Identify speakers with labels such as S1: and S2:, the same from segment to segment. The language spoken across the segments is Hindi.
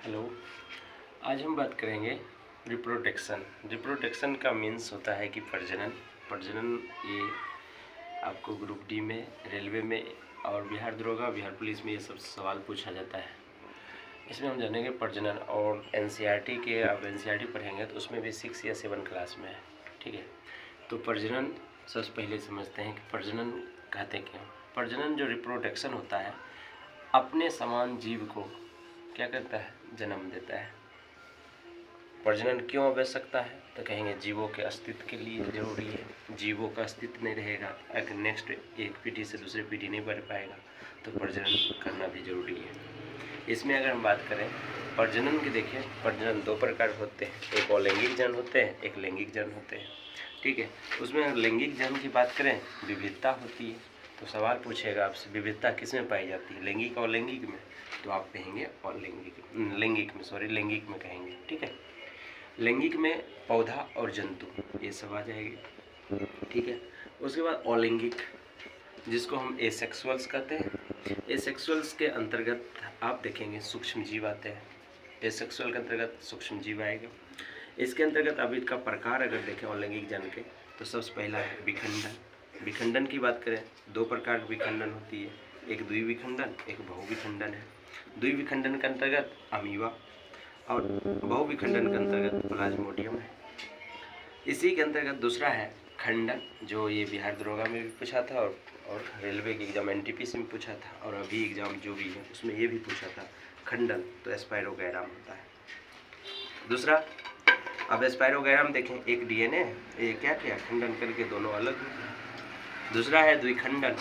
S1: हेलो। आज हम बात करेंगे रिप्रोडक्शन। रिप्रोडक्शन का मीन्स होता है कि प्रजनन ये आपको ग्रुप डी में, रेलवे में और बिहार दरोगा, बिहार पुलिस में ये सब सवाल पूछा जाता है। इसमें हम जानेंगे प्रजनन, और एनसीईआरटी के आप एनसीईआरटी पढ़ेंगे तो उसमें भी 6 या 7 क्लास में है। ठीक है, तो प्रजनन सबसे पहले समझते हैं कि प्रजनन कहते क्यों। प्रजनन जो रिप्रोडक्शन होता है, अपने समान जीव को क्या करता है, जन्म देता है। प्रजनन क्यों आवश्यकता है, तो कहेंगे जीवों के अस्तित्व के लिए जरूरी है। जीवों का अस्तित्व नहीं रहेगा, अगर नेक्स्ट एक पीढ़ी से दूसरी पीढ़ी नहीं बढ़ पाएगा, तो प्रजनन करना भी जरूरी है। इसमें अगर हम बात करें प्रजनन की, देखिए प्रजनन 2 प्रकार होते हैं, एक अलैंगिक जन होते हैं, एक लैंगिक जन होते हैं। ठीक है, उसमें अगर लैंगिक जन की बात करें, विविधता होती है। तो सवाल पूछेगा आपसे, विविधता किसमें पाई जाती है, लैंगिक और लैंगिक में, तो आप कहेंगे और लैंगिक में कहेंगे। ठीक है, लैंगिक में पौधा और जंतु, ये सब आ जाएगी। ठीक है, उसके बाद अलैंगिक, जिसको हम एसेक्सुअल्स कहते हैं। एसेक्सुअल्स के अंतर्गत आप देखेंगे सूक्ष्म जीव आते हैं। एसेक्सुअल के अंतर्गत सूक्ष्म जीव आएगा। इसके अंतर्गत अब इसका प्रकार अगर देखें अलैंगिक जन के, तो सबसे पहला है विखंडन। विखंडन की बात करें, 2 प्रकार की विखंडन होती है, एक द्विविखंडन, एक बहुविखंडन है। द्विविखंडन के अंतर्गत अमीबा और बहुविखंडन के अंतर्गत प्लाज्मोडियम है। इसी के अंतर्गत दूसरा है खंडन, जो ये बिहार दरोगा में भी पूछा था और रेलवे के एग्जाम एनटीपीसी में पूछा था, और अभी एग्जाम जो भी है उसमें ये भी पूछा था। खंडन तो स्पाइरोगैराम होता है। दूसरा, अब स्पाइरोगैराम देखें, एक डीएनए है, ये क्या किया, खंडन करके दोनों अलग हो गए। दूसरा है द्विखंडन।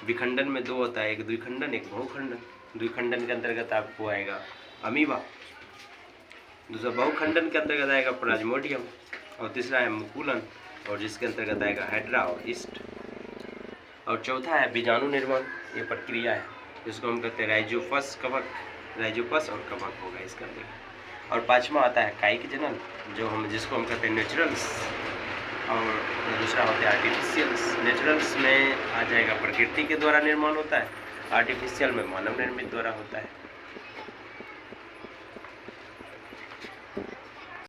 S1: विखंडन में 2 होता है, एक द्विखंडन, एक बहुखंडन। द्विखंडन के अंतर्गत आपको आएगा अमीबा। दूसरा बहुखंडन के अंतर्गत आएगा प्लाज्मोडियम, और तीसरा है मुकुलन, और जिसके अंतर्गत आएगा हाइड्रा और ईस्ट। और चौथा है बीजाणु निर्माण, ये प्रक्रिया है जिसको हम कहते हैं राइजोपस कवक, राइजोपस और कवक होगा इसका अंतर्गत। और 5वां आता है कायिक जनन, जिसको हम कहते हैं नेचुरल्स, और दूसरा होता है आर्टिफिशियल्स। नेचुरल्स में आ जाएगा प्रकृति के द्वारा निर्माण होता है, आर्टिफिशियल में मानव निर्मित द्वारा होता है।